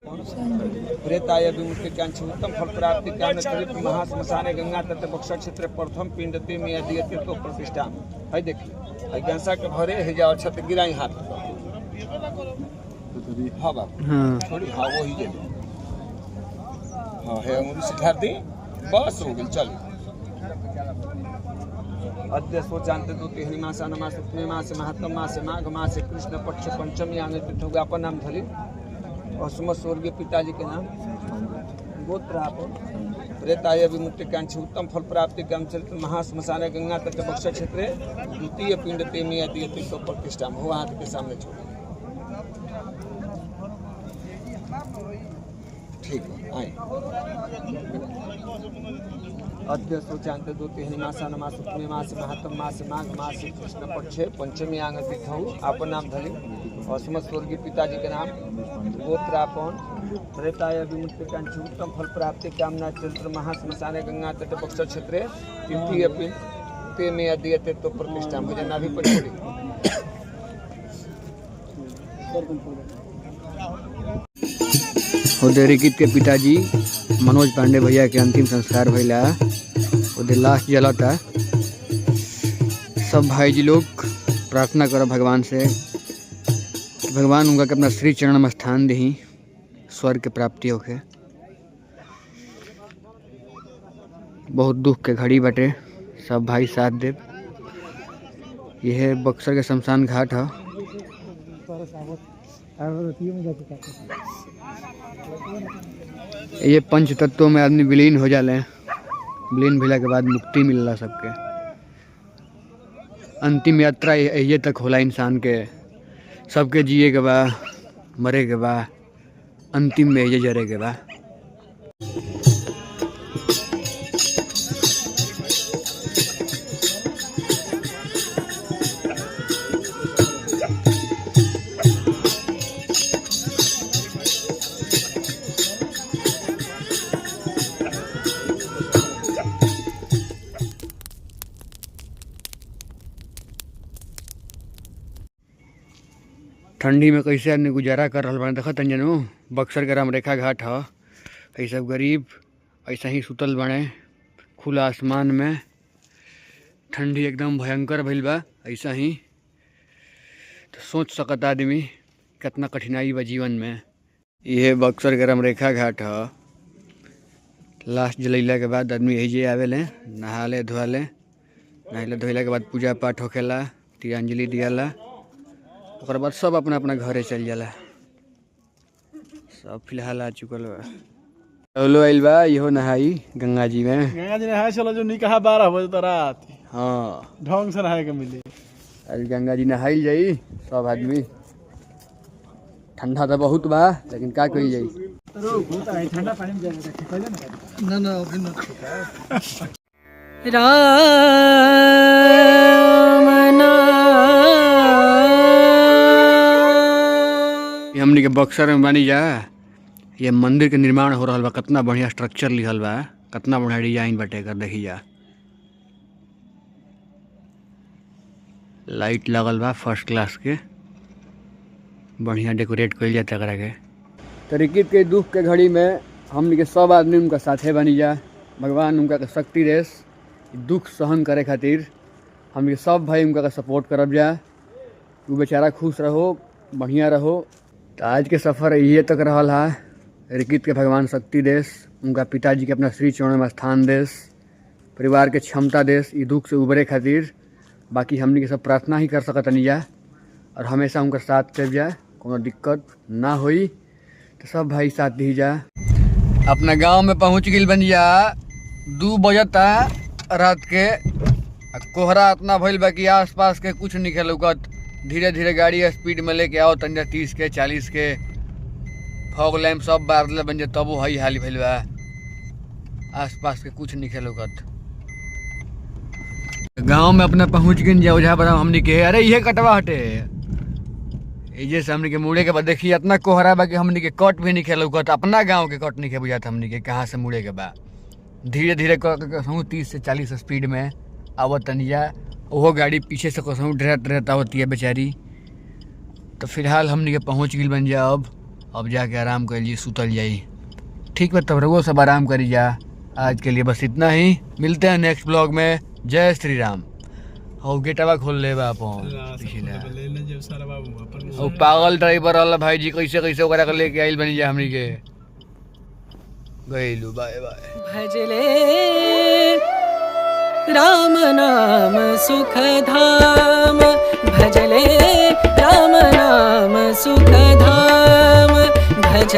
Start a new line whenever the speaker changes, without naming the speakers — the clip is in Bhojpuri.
प्रेताय विमुक्ति कांक्षी उत्तम फल प्राप्ति कामना चरित महाश्मशाने गंगा तट बक्सर क्षेत्र प्रथम पिंडते में अधीयते तो प्रतिष्ठा है। देखिए है गंसा के भरे है जाओ छत गिराई हाथ हाँ बाबू थोड़ी हाँ वो ही हाँ है अंगुली सिखार दी बस हो गई चल अद्य सोचांत दो तिहरी मासा नमास उत्मे मास महात्म मास माघ मास कृष्ण पक्ष पंचमी आंगे तीर्थ अपन नाम धरी और सुमत स्वर्गीय पिताजी के नाम गोत्र आप प्रेताय विमुक्ति कांक्षी उत्तम फल प्राप्ति काम चरित्र महाश्मशाने गंगा तट बक्सर क्षेत्र द्वितीय पिंड तेमी अधीयते तो प्रतिष्ठा हो हाथ के सामने छोड़ ठीक है आए अद्य सोचांत दो तिहरी मासा नमास उत्मे मास महात्म मास माघ मास कृष्ण पक्ष पंचमी आंग तीर्थ आपन नाम धरी और समस्त स्वर्गीय पिताजी के नाम गोत्रापन प्रेताय विमुक्ति कांक्षी उत्तम फल प्राप्ति कामना चरित्र महाश्मशाने गंगा तट बक्सर क्षेत्र तृतीय पिंड ते में अधीयते तो प्रतिष्ठा मुझे ना भी पढ़ी
रिकित के पिताजी मनोज पांडे भैया के अंतिम संस्कार भैला उधर लास्ट जला था। सब भाई जी लोग प्रार्थना करो भगवान से भगवान उनका के अपना श्री चरण में स्थान दही स्वर्ग के प्राप्ति होके। बहुत दुख के घड़ी बटे सब भाई साथ दे। यह बक्सर के शमशान घाट है। ये पंच तत्वों में आदमी विलीन हो जाले। विलीन भेला के बाद मुक्ति मिलला सबके। अंतिम यात्रा ये तक होला इंसान के। सबके जिए के बा मरे के बा अंतिम में ये जरे के बा। ठंडी में कैसे आदमी गुजारा कर रहा बने देखत अंजनू बक्सर के रामरेखा घाट है। ये सब गरीब ऐसा ही सुतल बने खुला आसमान में। ठंडी एकदम भयंकर भइल बा ऐसा ही। तो सोच सकता आदमी कितना कठिनाई बा जीवन में। यह बक्सर के रामरेखा घाट है। लास्ट जलैला के बाद आदमी यही आवेले नहाले धोले। नहाले धोला के बाद पूजा पाठ होखेला तिरंजलि दियाला। और बाद सब अपना अपना घरे चल जाला। सब फिलहाल आ चुकल बा। चलो आइल बा इहो नहाई गंगा जी में।
गंगा जी नहाए चलो जो निकाह 12 बजे तो रात।
हाँ
ढंग से नहाए के मिली।
आज गंगा जी नहाइल जाई सब आदमी। ठंडा तो बहुत बा लेकिन का कइल जाई।
ठंडा पानी में जाएगा ना ना अभी ना
हमनी के बक्सर में बानी जा। ये मंदिर के निर्माण हो रहा बा। कितना बढ़िया स्ट्रक्चर लिखल बा कितना बढ़िया डिजाइन बाटे कर देखी जा। लाइट लगल बा फर्स्ट क्लास के बढ़िया डेकोरेट कइल जाता करा के। तरीकित के दुख के घड़ी में हमनी के सब आदमी उनका साथे बनी जा। भगवान उनका के शक्ति देस दुख सहन करे खातिर। हम के सब भाई उनका सपोर्ट करब जा। तू बेचारा खुश रहो बढ़िया रहो। तो आज के सफ़र ये तक रहल है। रिकित के भगवान शक्ति देस उनका पिताजी के अपना श्री चरण में स्थान देस परिवार के क्षमता देस ई दुख से उबरे खातिर। बाकी हमनी के सब प्रार्थना ही कर सकत नहीं जा और हमेशा उनका साथ देव जा। कोनो दिक्कत ना होई तो सब भाई साथ दी जा। अपना गांव में पहुंच गई बन जा। 2 बजता रात के कोहरा इतना भइल बा कि आस पास के कुछ नहीं लौकत। धीरे धीरे गाड़ी स्पीड में लेके आओ तंजा 30 के 40 के फॉग लैम्प सब बारले बन जाए तब हई हाली भइल बा। आस पास के कुछ नहीं लौकत। गांव में अपना पहुंच गई जा। ओझा बता हमनी के अरे ये कटवा हटे ये से हमनी के मुड़े के बाद देखिए इतना कोहरा बा कि हमनी के कट भी नहीं लौकत। अपना गाँव के कट नहीं बुझाता हमनी के कहाँ से मुड़े के बा। धीरे धीरे 30 से 40 स्पीड में आवत तनिया। वो गाड़ी पीछे से कसम डरत आवती है बेचारी। तो फिलहाल हमनी के पहुँच गई बन जा। अब अब जाके आराम कर लीजिए, सुतल जाई। ठीक है, तब रहो सब आराम करी जा। आज के लिए बस इतना ही, मिलते हैं नेक्स्ट ब्लॉग में। जय श्री राम। और गेटवा खोल ले बा अपन पिछला। और पागल ड्राइवर वाला भाई जी कैसे कैसे ओकरा के लेके आइल बनी जा हमनी के। गइलू, बाय बाय।
भजले राम नाम सुख धाम, भजले राम नाम सुख धाम, भज